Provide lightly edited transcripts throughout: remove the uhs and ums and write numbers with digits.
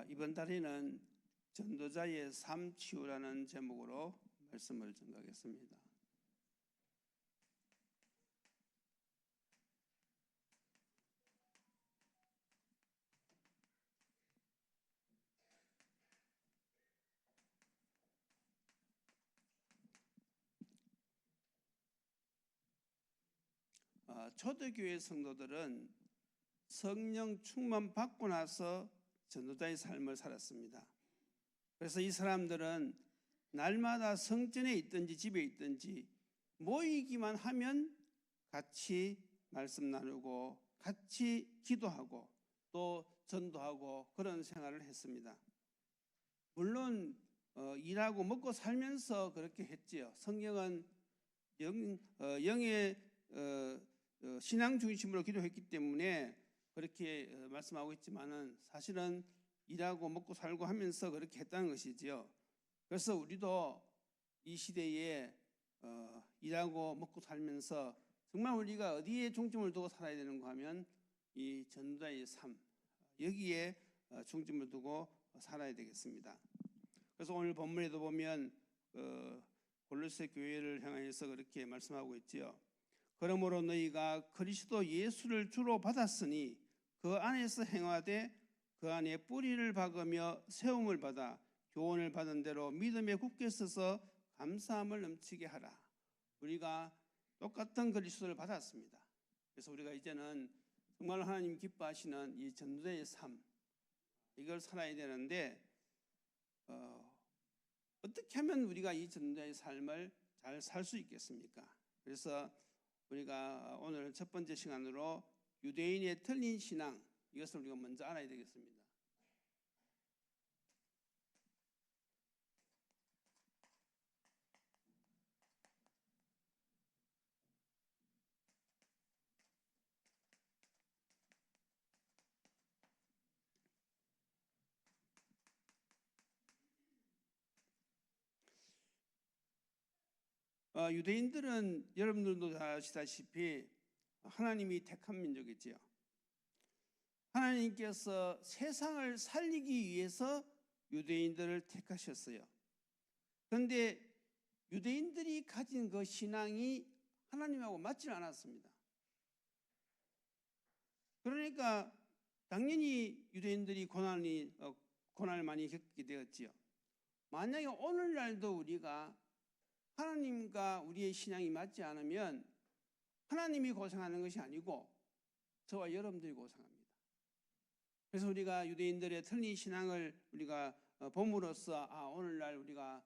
이번 달에는 전도자의 삶 치유라는 제목으로 말씀을 전하겠습니다. 초대교회 성도들은 성령 충만 받고 나서 전도자의 삶을 살았습니다. 그래서 이 사람들은 날마다 성전에 있든지 집에 있든지 모이기만 하면 같이 말씀 나누고 같이 기도하고 또 전도하고 그런 생활을 했습니다. 물론 일하고 먹고 살면서 그렇게 했지요. 성경은 영의 신앙 중심으로 기도했기 때문에 그렇게 말씀하고 있지만은 사실은 일하고 먹고 살고 하면서 그렇게 했다는 것이지요. 그래서 우리도 이 시대에 일하고 먹고 살면서 정말 우리가 어디에 중점을 두고 살아야 되는가 하면 이 전도자의 삶, 여기에 중점을 두고 살아야 되겠습니다. 그래서 오늘 본문에도 보면 골로새 교회를 향해서 그렇게 말씀하고 있지요. 그러므로 너희가 그리스도 예수를 주로 받았으니 그 안에서 행하되 그 안에 뿌리를 박으며 세움을 받아 교훈을 받은 대로 믿음에 굳게 서서 감사함을 넘치게 하라. 우리가 똑같은 그리스도를 받았습니다. 그래서 우리가 이제는 정말 하나님 기뻐하시는 이 전도자의 삶, 이걸 살아야 되는데 어떻게 하면 우리가 이 전도자의 삶을 잘 살 수 있겠습니까? 그래서 우리가 오늘 첫 번째 시간으로 유대인의 틀린 신앙, 이것을 우리가 먼저 알아야 되겠습니다. 유대인들은 여러분들도 다 아시다시피 하나님이 택한 민족이지요. 하나님께서 세상을 살리기 위해서 유대인들을 택하셨어요. 그런데 유대인들이 가진 그 신앙이 하나님하고 맞지 않았습니다. 그러니까 당연히 유대인들이 고난을 많이 겪게 되었지요. 만약에 오늘날도 우리가 하나님과 우리의 신앙이 맞지 않으면 하나님이 고생하는 것이 아니고 저와 여러분들이 고생합니다. 그래서 우리가 유대인들의 틀린 신앙을 우리가 봄으로써 오늘날 우리가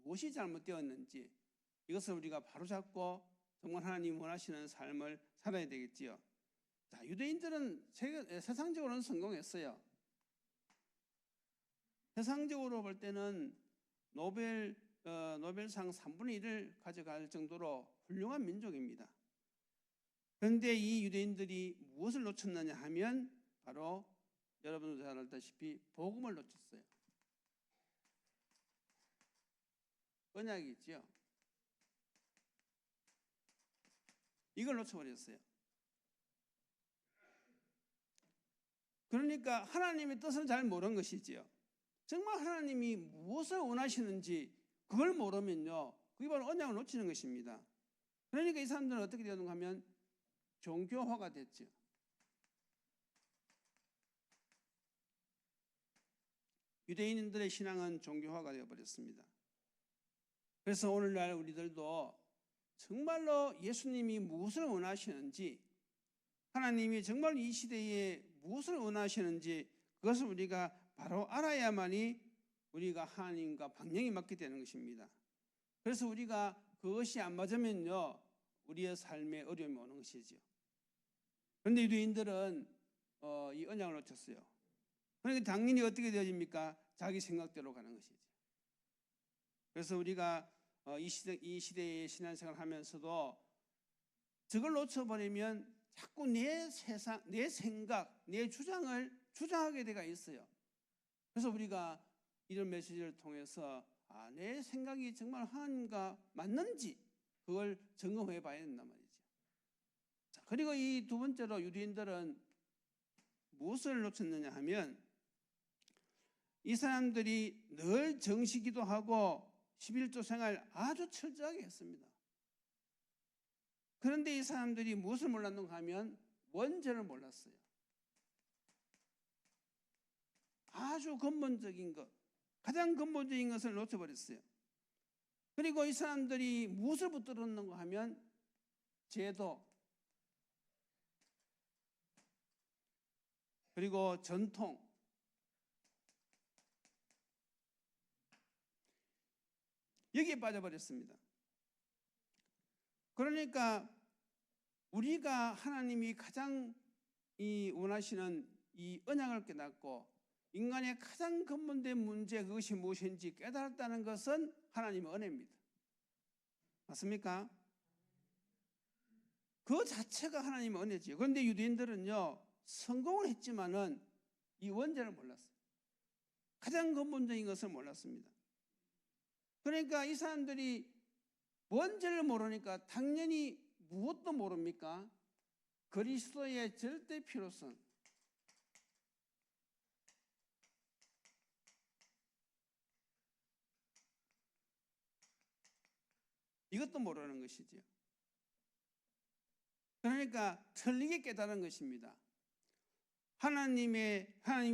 무엇이 잘못되었는지 이것을 우리가 바로잡고 정말 하나님 원하시는 삶을 살아야 되겠지요. 자, 유대인들은 세상적으로는 성공했어요. 세상적으로 볼 때는 노벨상 3분의 1을 가져갈 정도로 훌륭한 민족입니다. 그런데 이 유대인들이 무엇을 놓쳤느냐 하면 바로 여러분도 잘 알다시피 복음을 놓쳤어요. 언약이 있죠. 이걸 놓쳐버렸어요. 그러니까 하나님의 뜻을 잘 모르는 것이지요. 정말 하나님이 무엇을 원하시는지 그걸 모르면요, 그게 바로 언약을 놓치는 것입니다. 그러니까 이 사람들은 어떻게 되는가 하면 종교화가 됐죠. 유대인들의 신앙은 종교화가 되어버렸습니다. 그래서 오늘날 우리들도 정말로 예수님이 무엇을 원하시는지, 하나님이 정말 이 시대에 무엇을 원하시는지 그것을 우리가 바로 알아야만이 우리가 하나님과 방향이 맞게 되는 것입니다. 그래서 우리가 그것이 안 맞으면요, 우리의 삶에 어려움이 오는 것이죠. 그런데 유대인들은 이 언약을 놓쳤어요. 그러니까 당연히 어떻게 되어집니까? 자기 생각대로 가는 것이죠. 그래서 우리가 이 시대의 신앙생활을 하면서도 저걸 놓쳐버리면 자꾸 내 세상, 내 생각, 내 주장을 주장하게 되가 있어요. 그래서 우리가 이런 메시지를 통해서 내 생각이 정말 하나님과 맞는지 그걸 점검해 봐야 된단 말이죠. 자, 그리고 이 두 번째로 유대인들은 무엇을 놓쳤느냐 하면 이 사람들이 늘 정시기도 하고 11조 생활 아주 철저하게 했습니다. 그런데 이 사람들이 무엇을 몰랐는가 하면 원죄를 몰랐어요. 아주 근본적인 것, 가장 근본적인 것을 놓쳐버렸어요. 그리고 이 사람들이 무엇을 붙들었는가 하면 제도, 그리고 전통, 여기에 빠져버렸습니다. 그러니까 우리가 하나님이 가장 원하시는 이 언약을 깨닫고 인간의 가장 근본된 문제, 그것이 무엇인지 깨달았다는 것은 하나님의 은혜입니다. 맞습니까? 그 자체가 하나님의 은혜지요. 그런데 유대인들은요, 성공을 했지만은 이 원죄를 몰랐어요. 가장 근본적인 것을 몰랐습니다. 그러니까 이 사람들이 원죄를 모르니까 당연히 무엇도 모릅니까? 그리스도의 절대 필요성. 이것도 모르는 것이지요. 그러니까 틀리게 깨달은 것입니다. 하나님이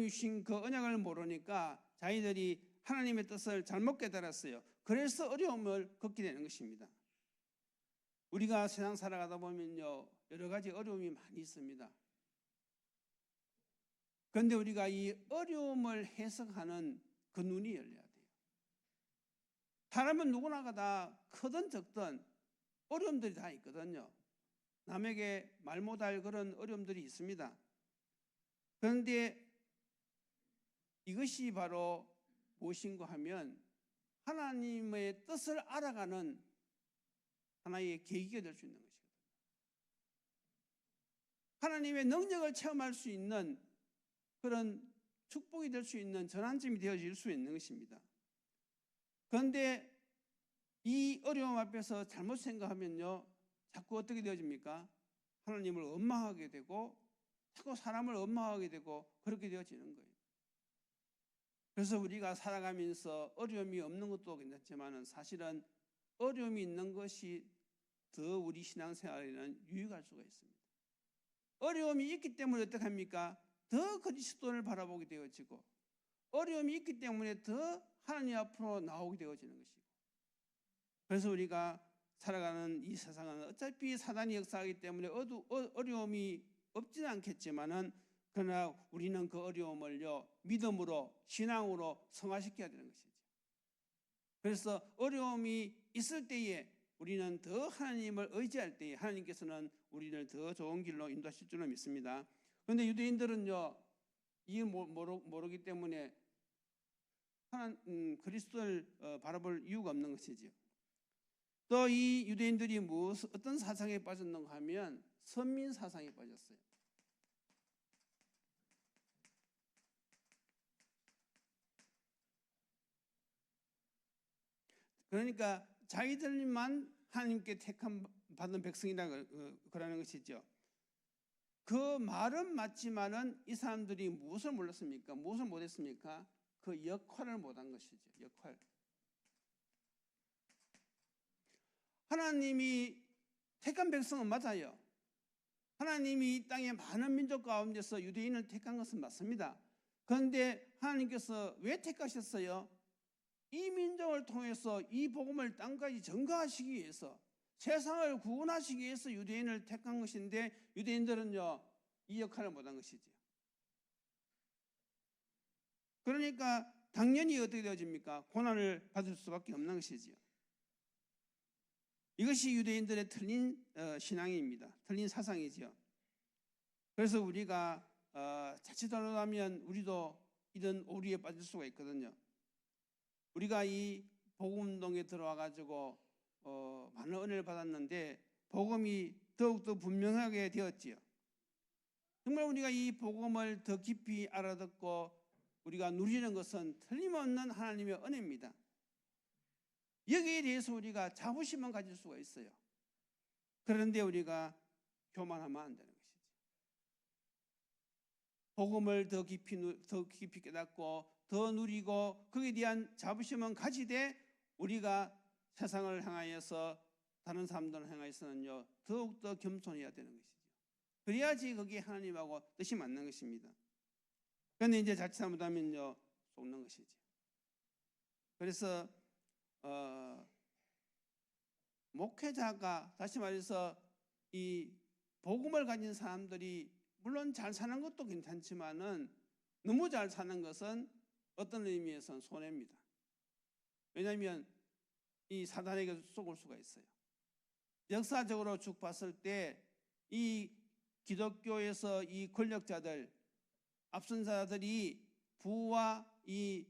주신 그 언약을 모르니까 자기들이 하나님의 뜻을 잘못 깨달았어요. 그래서 어려움을 겪게 되는 것입니다. 우리가 세상 살아가다 보면요, 여러 가지 어려움이 많이 있습니다. 그런데 우리가 이 어려움을 해석하는 그 눈이 열려야 돼요. 사람은 누구나가 다 크든 적든 어려움들이 다 있거든요. 남에게 말 못할 그런 어려움들이 있습니다. 그런데 이것이 바로 무엇인가 하면 하나님의 뜻을 알아가는 하나의 계기가 될 수 있는 것이거든요. 하나님의 능력을 체험할 수 있는 그런 축복이 될 수 있는 전환점이 되어질 수 있는 것입니다. 그런데 이 어려움 앞에서 잘못 생각하면요, 자꾸 어떻게 되어집니까? 하나님을 원망하게 되고 자꾸 사람을 원망하게 되고 그렇게 되어지는 거예요. 그래서 우리가 살아가면서 어려움이 없는 것도 괜찮지만 사실은 어려움이 있는 것이 더 우리 신앙생활에는 유익할 수가 있습니다. 어려움이 있기 때문에 어떻게 합니까? 더 그리스도를 바라보게 되어지고 어려움이 있기 때문에 더 하나님 앞으로 나오게 되어지는 것이고, 그래서 우리가 살아가는 이 세상은 어차피 사단이 역사하기 때문에 어려움이 없지는 않겠지만은, 그러나 우리는 그 어려움을요, 믿음으로, 신앙으로 승화시켜야 되는 것이죠. 그래서 어려움이 있을 때에 우리는 더 하나님을 의지할 때에 하나님께서는 우리를 더 좋은 길로 인도하실 줄로 믿습니다. 그런데 유대인들은요, 이걸 모르기 때문에 그리스도를 바라볼 이유가 없는 것이죠. 또 이 유대인들이 어떤 사상에 빠졌는가 하면 선민 사상에 빠졌어요. 그러니까 자기들만 하나님께 택함 받은 백성이라 그러는 것이죠. 그 말은 맞지만은 이 사람들이 무엇을 몰랐습니까? 무엇을 못했습니까? 그 역할을 못한 것이죠. 역할. 하나님이 택한 백성은 맞아요. 하나님이 이 땅의 많은 민족 가운데서 유대인을 택한 것은 맞습니다. 그런데 하나님께서 왜 택하셨어요? 이 민족을 통해서 이 복음을 땅까지 전가하시기 위해서, 세상을 구원하시기 위해서 유대인을 택한 것인데 유대인들은요, 이 역할을 못한 것이죠. 그러니까 당연히 어떻게 되어집니까? 고난을 받을 수밖에 없는 것이지요. 이것이 유대인들의 틀린 신앙입니다. 틀린 사상이지요. 그래서 우리가 자칫 잘못하면 우리도 이런 오류에 빠질 수가 있거든요. 우리가 이 복음운동에 들어와 가지고 많은 은혜를 받았는데 복음이 더욱더 분명하게 되었지요. 정말 우리가 이 복음을 더 깊이 알아듣고 우리가 누리는 것은 틀림없는 하나님의 은혜입니다. 여기에 대해서 우리가 자부심만 가질 수가 있어요. 그런데 우리가 교만하면 안 되는 것이죠. 복음을 더 깊이 깨닫고 더 누리고 거기에 대한 자부심은 가지되 우리가 세상을 향하여서 다른 사람들을 향하여서는요 더욱더 겸손해야 되는 것이죠. 그래야지 거기에 하나님하고 뜻이 맞는 것입니다. 그런데 이제 자칫 잘못하면요 속는 것이죠. 그래서 목회자가 다시 말해서 이 복음을 가진 사람들이 물론 잘 사는 것도 괜찮지만은 너무 잘 사는 것은 어떤 의미에서는 손해입니다. 왜냐하면 이 사단에게 속을 수가 있어요. 역사적으로 쭉 봤을 때 이 기독교에서 이 권력자들, 앞선 자들이 부와 이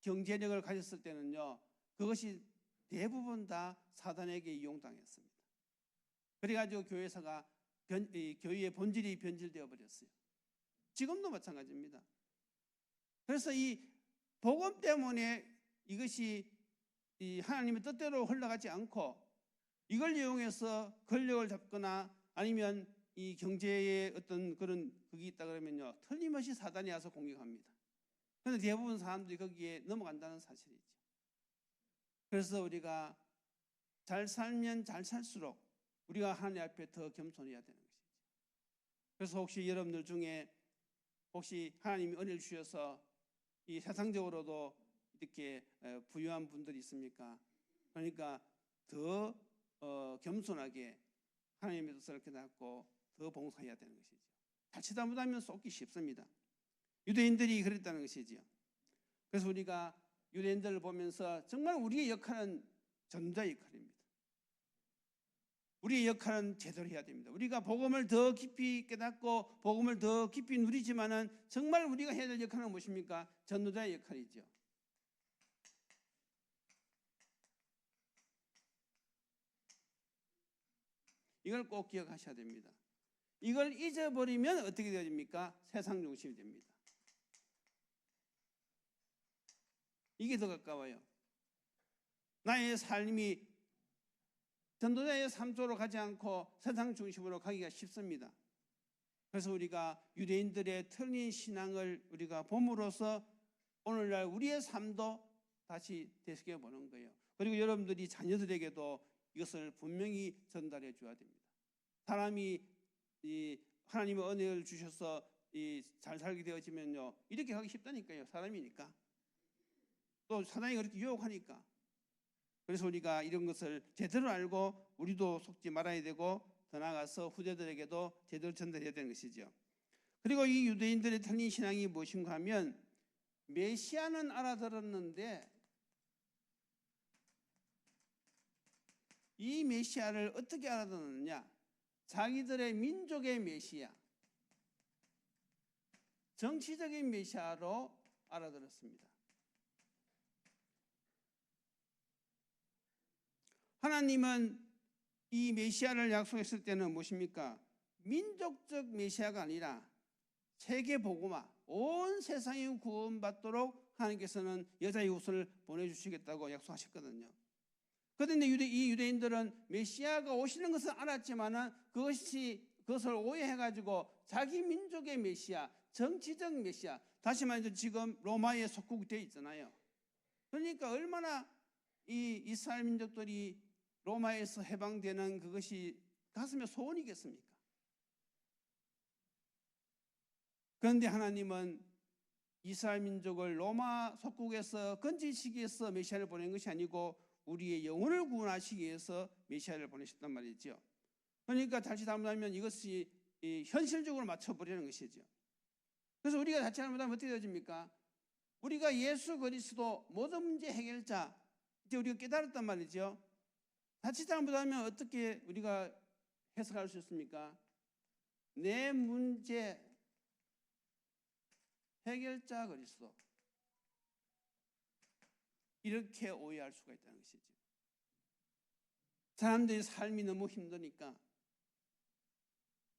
경제력을 가졌을 때는요 그것이 대부분 다 사단에게 이용당했습니다. 그래가지고 교회사가 교회의 본질이 변질되어 버렸어요. 지금도 마찬가지입니다. 그래서 이 복음 때문에 이것이 이 하나님의 뜻대로 흘러가지 않고 이걸 이용해서 권력을 잡거나 아니면 이 경제에 어떤 그런 그게 있다 그러면요 틀림없이 사단이 와서 공격합니다. 그런데 대부분 사람들이 거기에 넘어간다는 사실이죠. 그래서 우리가 잘 살면 잘 살수록 우리가 하나님 앞에 더 겸손해야 되는 것이죠. 그래서 혹시 여러분들 중에 혹시 하나님이 은혜를 주셔서 이 세상적으로도 이렇게 부유한 분들이 있습니까? 그러니까 더 겸손하게 하나님의 뜻을 깨닫고 더 봉사해야 되는 것이죠. 자칫 잘못하면 쏟기 쉽습니다. 유대인들이 그랬다는 것이지요. 그래서 우리가 유대인들을 보면서 정말 우리의 역할은 전도자 역할입니다. 우리의 역할은 제대로 해야 됩니다. 우리가 복음을 더 깊이 깨닫고 복음을 더 깊이 누리지만은 정말 우리가 해야 될 역할은 무엇입니까? 전도자의 역할이죠. 이걸 꼭 기억하셔야 됩니다. 이걸 잊어버리면 어떻게 되십니까? 세상 중심이 됩니다. 이게 더 가까워요. 나의 삶이 전도자의 삶으로 가지 않고 세상 중심으로 가기가 쉽습니다. 그래서 우리가 유대인들의 틀린 신앙을 우리가 봄으로써 오늘날 우리의 삶도 다시 되새겨보는 거예요. 그리고 여러분들이 자녀들에게도 이것을 분명히 전달해 줘야 됩니다. 사람이 이 하나님의 은혜를 주셔서 잘 살게 되어지면요 이렇게 하기 쉽다니까요. 사람이니까. 또 사단이 그렇게 유혹하니까. 그래서 우리가 이런 것을 제대로 알고 우리도 속지 말아야 되고 더 나아가서 후대들에게도 제대로 전달해야 되는 것이죠. 그리고 이 유대인들의 틀린 신앙이 무엇인가 하면 메시아는 알아들었는데 이 메시아를 어떻게 알아들었느냐? 자기들의 민족의 메시아, 정치적인 메시아로 알아들었습니다. 하나님은 이 메시아를 약속했을 때는 무엇입니까? 민족적 메시아가 아니라 세계 복음화, 온 세상이 구원받도록 하나님께서는 여자의 후손을 보내주시겠다고 약속하셨거든요. 그런데 이 유대인들은 메시아가 오시는 것을 알았지만은 그것을 오해해가지고 자기 민족의 메시아, 정치적 메시아, 다시 말해서 지금 로마에 속국이 되어 있잖아요. 그러니까 얼마나 이 이스라엘 민족들이 로마에서 해방되는 그것이 가슴에 소원이겠습니까? 그런데 하나님은 이스라엘 민족을 로마 속국에서 건지시기 위해서 메시아를 보낸 것이 아니고 우리의 영혼을 구원하시기 위해서 메시아를 보내셨단 말이죠. 그러니까 자칫 잘못하면 이것이 현실적으로 맞춰버리는 것이죠. 그래서 우리가 자칫 잘못하면 어떻게 되어집니까? 우리가 예수 그리스도 모든 문제 해결자 이제 우리가 깨달았단 말이죠. 자칫 잘못하면 어떻게 우리가 해석할 수 있습니까? 내 문제 해결자 그리스도 이렇게 오해할 수가 있다는 것이죠. 사람들의 삶이 너무 힘드니까.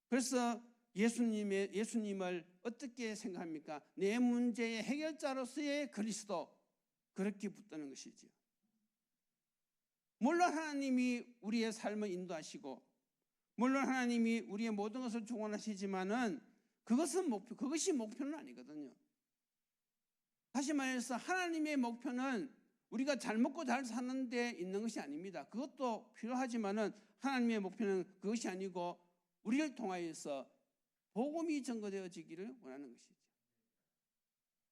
그래서 예수님을 어떻게 생각합니까? 내 문제의 해결자로서의 그리스도 그렇게 붙드는 것이죠. 물론 하나님이 우리의 삶을 인도하시고 물론 하나님이 우리의 모든 것을 주관하시지만은 그것이 목표는 아니거든요. 다시 말해서 하나님의 목표는 우리가 잘 먹고 잘 사는 데 있는 것이 아닙니다. 그것도 필요하지만은 하나님의 목표는 그것이 아니고 우리를 통하여서 복음이 전거되어지기를 원하는 것이죠.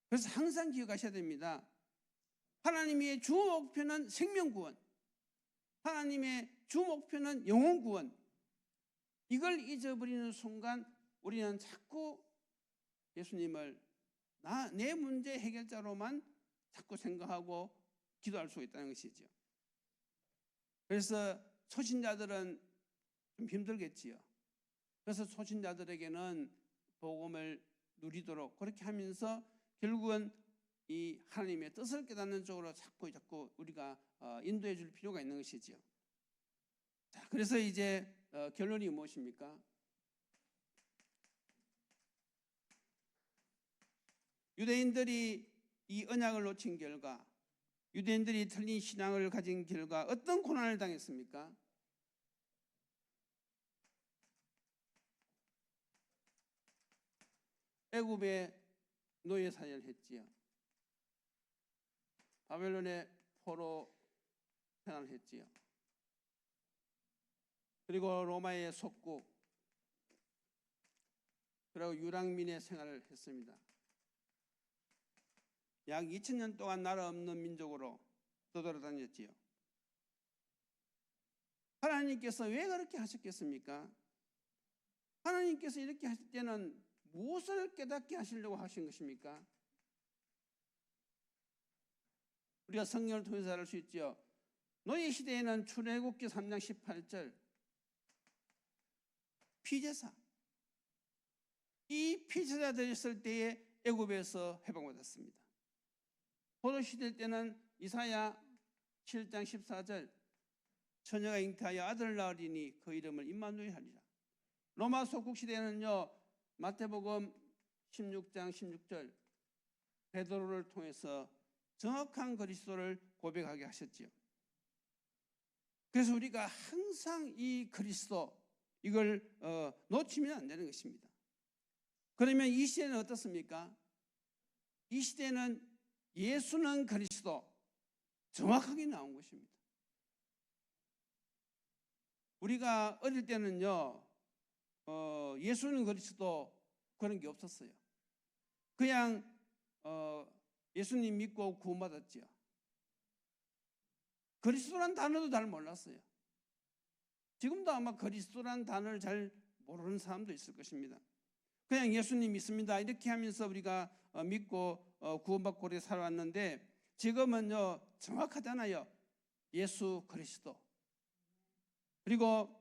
그래서 항상 기억하셔야 됩니다. 하나님의 주 목표는 생명구원, 하나님의 주 목표는 영혼구원. 이걸 잊어버리는 순간 우리는 자꾸 예수님을 내 문제 해결자로만 자꾸 생각하고 기도할 수 있다는 것이죠. 그래서 초신자들은 좀 힘들겠지요. 그래서 초신자들에게는 복음을 누리도록 그렇게 하면서 결국은 이 하나님의 뜻을 깨닫는 쪽으로 자꾸 우리가 인도해 줄 필요가 있는 것이지요. 자, 그래서 이제 결론이 무엇입니까? 유대인들이 이 언약을 놓친 결과, 유대인들이 틀린 신앙을 가진 결과 어떤 고난을 당했습니까? 애굽에 노예 사역을 했지요. 바벨론의 포로 생활을 했지요. 그리고 로마의 속국, 그리고 유랑민의 생활을 했습니다. 약 2000년 동안 나라 없는 민족으로 떠돌아다녔지요. 하나님께서 왜 그렇게 하셨겠습니까? 하나님께서 이렇게 하실 때는 무엇을 깨닫게 하시려고 하신 것입니까? 우리가 성경을 통해서 알 수 있죠. 노예 시대에는 출애굽기 3장 18절 피제사, 이 피제사 되었을 때에 애굽에서 해방받았습니다. 포로 시대 때는 이사야 7장 14절 처녀가 잉태하여 아들을 낳으리니 그 이름을 임마누엘 하리라. 로마 속국 시대에는요, 마태복음 16장 16절 베드로를 통해서 정확한 그리스도를 고백하게 하셨지요. 그래서 우리가 항상 이 그리스도 이걸 놓치면 안 되는 것입니다. 그러면 이 시대는 어떻습니까? 이 시대는 예수는 그리스도 정확하게 나온 것입니다. 우리가 어릴 때는요, 예수는 그리스도 그런 게 없었어요. 그냥 예수님 믿고 구원받았지요. 그리스도란 단어도 잘 몰랐어요. 지금도 아마 그리스도란 단어를 잘 모르는 사람도 있을 것입니다. 그냥 예수님 믿습니다 이렇게 하면서 우리가 믿고 구원받고 오래 살아왔는데, 지금은요 정확하잖아요. 예수 그리스도. 그리고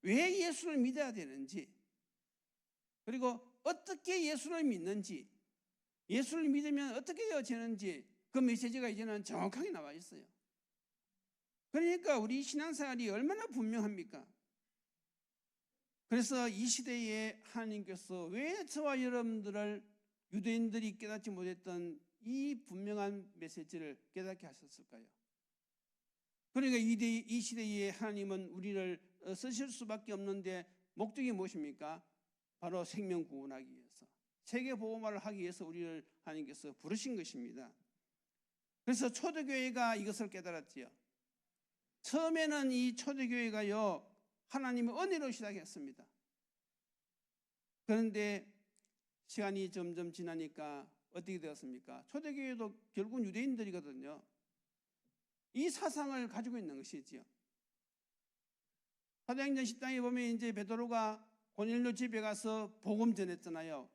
왜 예수를 믿어야 되는지, 그리고 어떻게 예수를 믿는지, 예수를 믿으면 어떻게 되어지는지 그 메시지가 이제는 정확하게 나와 있어요. 그러니까 우리 신앙생활이 얼마나 분명합니까? 그래서 이 시대에 하나님께서 왜 저와 여러분들을 유대인들이 깨닫지 못했던 이 분명한 메시지를 깨닫게 하셨을까요? 그러니까 이 시대에 하나님은 우리를 쓰실 수밖에 없는데 목적이 무엇입니까? 바로 생명 구원하기 위해서, 세계 보호를 하기 위해서 우리를 하나님께서 부르신 것입니다. 그래서 초대교회가 이것을 깨달았지요. 처음에는 이 초대교회가요 하나님의 은혜로 시작했습니다. 그런데 시간이 점점 지나니까 어떻게 되었습니까? 초대교회도 결국은 유대인들이거든요. 이 사상을 가지고 있는 것이지요. 사도행전 10장에 보면 이제 베드로가 고넬료 집에 가서 복음 전했잖아요.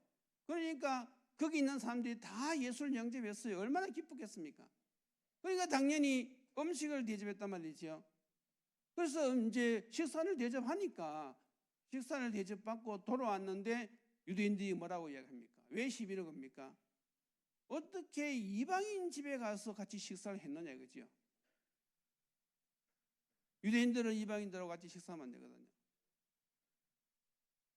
그러니까 거기 있는 사람들이 다 예수를 영접했어요. 얼마나 기쁘겠습니까? 그러니까 당연히 음식을 대접했단 말이죠. 그래서 이제 식사를 대접하니까 식사를 대접받고 돌아왔는데 유대인들이 뭐라고 이야기합니까? 왜 시비를 겁니까? 어떻게 이방인 집에 가서 같이 식사를 했느냐 이거죠. 유대인들은 이방인들하고 같이 식사하면 안 되거든요.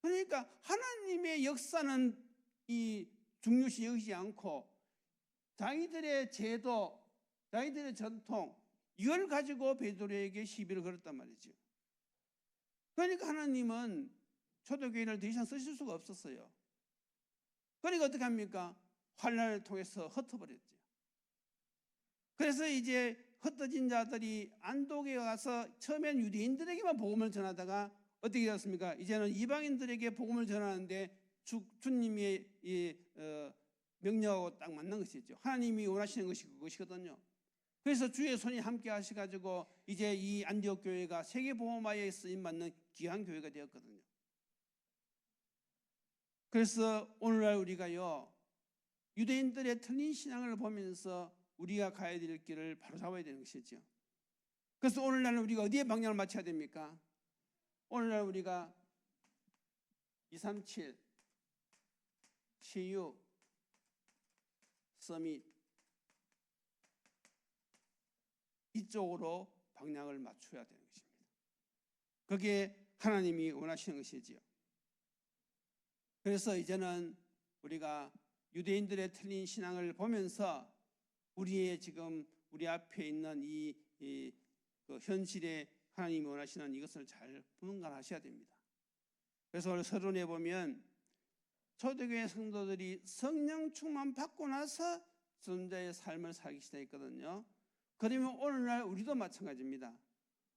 그러니까 하나님의 역사는 이 중요시 여기지 않고 자기들의 제도, 자기들의 전통, 이걸 가지고 베드로에게 시비를 걸었단 말이죠. 그러니까 하나님은 초대교회를 더 이상 쓰실 수가 없었어요. 그러니까 어떻게 합니까? 환난을 통해서 흩어버렸죠. 그래서 이제 흩어진 자들이 안독에 가서 처음엔 유대인들에게만 복음을 전하다가 어떻게 되었습니까? 이제는 이방인들에게 복음을 전하는데 주님의 명령하고 딱 맞는 것이죠. 하나님이 원하시는 것이 그것이거든요. 그래서 주의 손이 함께 하셔가지고 이제 이 안디옥 교회가 세계복음화에 쓰임받는 귀한 교회가 되었거든요. 그래서 오늘날 우리가요, 유대인들의 틀린 신앙을 보면서 우리가 가야 될 길을 바로잡아야 되는 것이죠. 그래서 오늘날은 우리가 어디에 방향을 맞춰야 됩니까? 오늘날 우리가 237 CU 서밋 이쪽으로 방향을 맞춰야 되는 것입니다. 그게 하나님이 원하시는 것이지요. 그래서 이제는 우리가 유대인들의 틀린 신앙을 보면서 우리의 지금 우리 앞에 있는 그 현실에 하나님이 원하시는 이것을 잘 분간하셔야 됩니다. 그래서 오늘 서론에 보면 초대교회 성도들이 성령 충만 받고 나서 전자의 삶을 살기 시작했거든요. 그러면 오늘날 우리도 마찬가지입니다.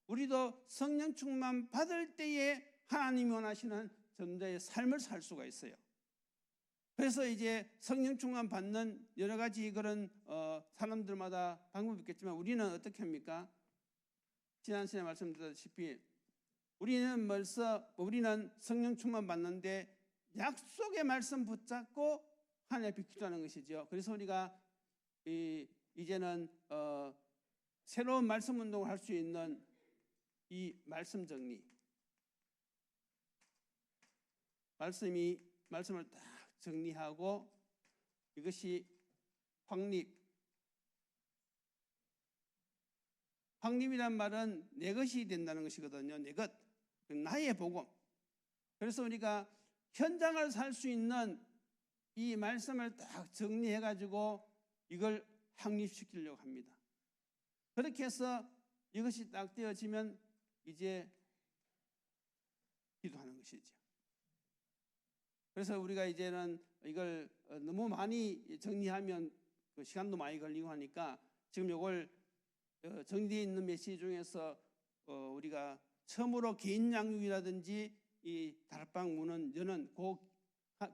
우리도 성령 충만 받을 때에 하나님이 원하시는 전자의 삶을 살 수가 있어요. 그래서 이제 성령 충만 받는 여러 가지 그런 사람들마다 방법이 있겠지만 우리는 어떻게 합니까? 지난 시간에 말씀드렸다시피 우리는 성령 충만 받는데 약속의 말씀 붙잡고 하나님 앞에 기도하는 것이죠. 그래서 우리가 이제는 새로운 말씀 운동을 할 수 있는 이 말씀 정리, 말씀을 딱 정리하고 이것이 확립이란 말은 내 것이 된다는 것이거든요. 내 것, 나의 복음. 그래서 우리가 현장을 살 수 있는 이 말씀을 딱 정리해가지고 이걸 확립시키려고 합니다. 그렇게 해서 이것이 딱 되어지면 이제 기도하는 것이죠. 그래서 우리가 이제는 이걸 너무 많이 정리하면 시간도 많이 걸리고 하니까 지금 이걸 정리되어 있는 메시지 중에서 우리가 처음으로 개인 양육이라든지 이 다락방 문은 여는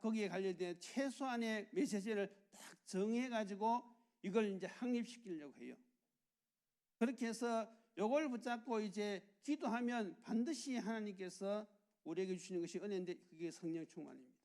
거기에 관련된 최소한의 메시지를 딱 정해가지고 이걸 이제 확립시키려고 해요. 그렇게 해서 이걸 붙잡고 이제 기도하면 반드시 하나님께서 우리에게 주시는 것이 은혜인데 그게 성령 충만입니다.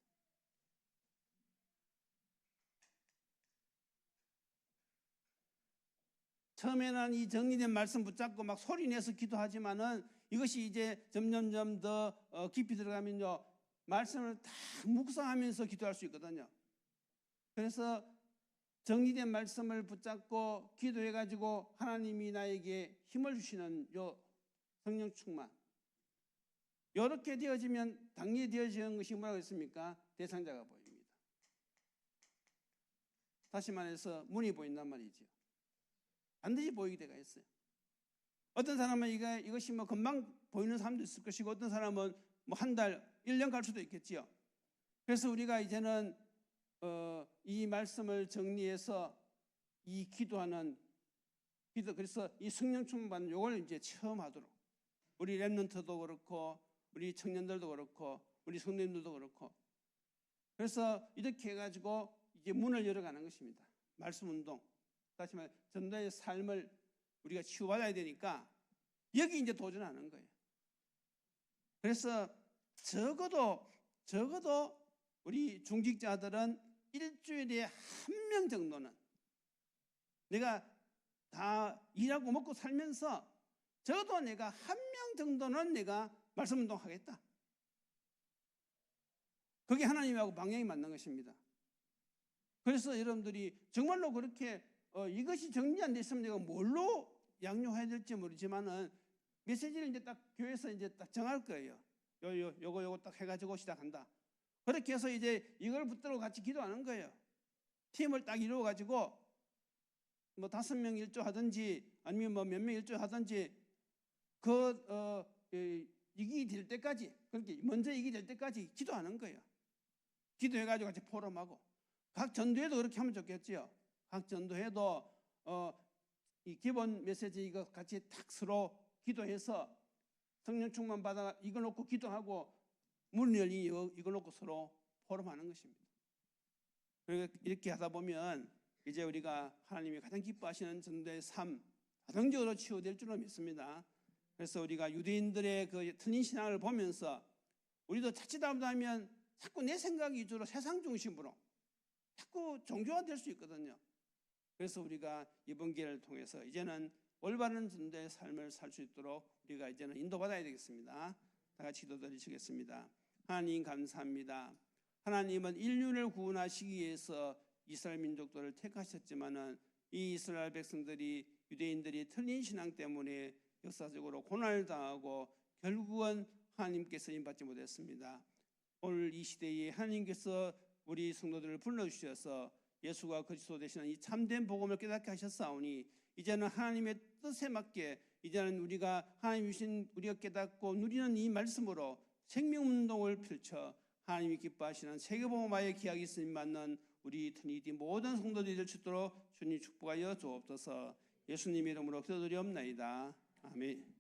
처음에는 이 정리된 말씀 붙잡고 막 소리내서 기도하지만은 이것이 이제 점점점 더 깊이 들어가면요 말씀을 다 묵상하면서 기도할 수 있거든요. 그래서 정리된 말씀을 붙잡고 기도해가지고 하나님이 나에게 힘을 주시는 요 성령 충만, 이렇게 되어지면 당연히 되어지는 것이 뭐라고 했습니까? 대상자가 보입니다. 다시 말해서 문이 보인단 말이죠. 반드시 보이게 되어 있어요. 어떤 사람은 이것이 뭐 금방 보이는 사람도 있을 것이고 어떤 사람은 뭐 한 달, 1년 갈 수도 있겠지요. 그래서 우리가 이제는 이 말씀을 정리해서 이 기도하는 기도, 그래서 이 성령 충만 받는 이걸 이제 처음 하도록 우리 렘넌트도 그렇고 우리 청년들도 그렇고 우리 성도님들도 그렇고 그래서 이렇게 해가지고 이제 문을 열어가는 것입니다. 말씀 운동. 다시 말해 전도의 삶을 우리가 치유받아야 되니까 여기 이제 도전하는 거예요. 그래서 적어도 우리 중직자들은 일주일에 한 명 정도는 내가 다 일하고 먹고 살면서 적어도 내가 한 명 정도는 내가 말씀 운동하겠다. 그게 하나님하고 방향이 맞는 것입니다. 그래서 여러분들이 정말로 그렇게 이것이 정리 안 됐으면 내가 뭘로 양육해야 될지 모르지만은 메시지를 이제 딱 교회에서 이제 딱 정할 거예요. 요거 딱 해가지고 시작한다. 그렇게 해서 이제 이걸 붙들고 같이 기도하는 거예요. 팀을 딱 이루어가지고 뭐 5명 일조하든지 아니면 뭐 몇 명 일조하든지 이기 될 때까지 그렇게 먼저 이기 될 때까지 기도하는 거예요. 기도해가지고 같이 포럼하고 각 전도회도 그렇게 하면 좋겠지요. 각 전도회도 이 기본 메시지 이거 같이 탁 서로 기도해서 성령 충만 받아 이거 놓고 기도하고 문 열리 이거 놓고 서로 포럼하는 것입니다. 그리고 이렇게 하다 보면 이제 우리가 하나님이 가장 기뻐하시는 전도의 삶 자동적으로 치유될 줄로 믿습니다. 그래서 우리가 유대인들의 그 틀린 신앙을 보면서 우리도 자칫하면 자꾸 내 생각 위주로 세상 중심으로 자꾸 종교화 될 수 있거든요. 그래서 우리가 이번 기회를 통해서 이제는 올바른 전도의 삶을 살 수 있도록 우리가 이제는 인도받아야 되겠습니다. 다 같이 기도드리시겠습니다. 하나님 감사합니다. 하나님은 인류를 구원하시기 위해서 이스라엘 민족들을 택하셨지만은 이 이스라엘 백성들이 유대인들이 틀린 신앙 때문에 역사적으로 고난을 당하고 결국은 하나님께 쓰임받지 못했습니다. 오늘 이 시대에 하나님께서 우리 성도들을 불러주셔서 예수가 그리스도 되시는 이 참된 복음을 깨닫게 하셨사오니 이제는 하나님의 뜻에 맞게 이제는 우리가 하나님 주신 우리가 깨닫고 누리는 이 말씀으로 생명운동을 펼쳐 하나님이 기뻐하시는 세계복음화의 기약이 있으니 맞는 우리 트니티 모든 성도들이 될 수 있도록 주님 축복하여 주옵소서. 예수님 이름으로 기도드리옵나이다. 아멘.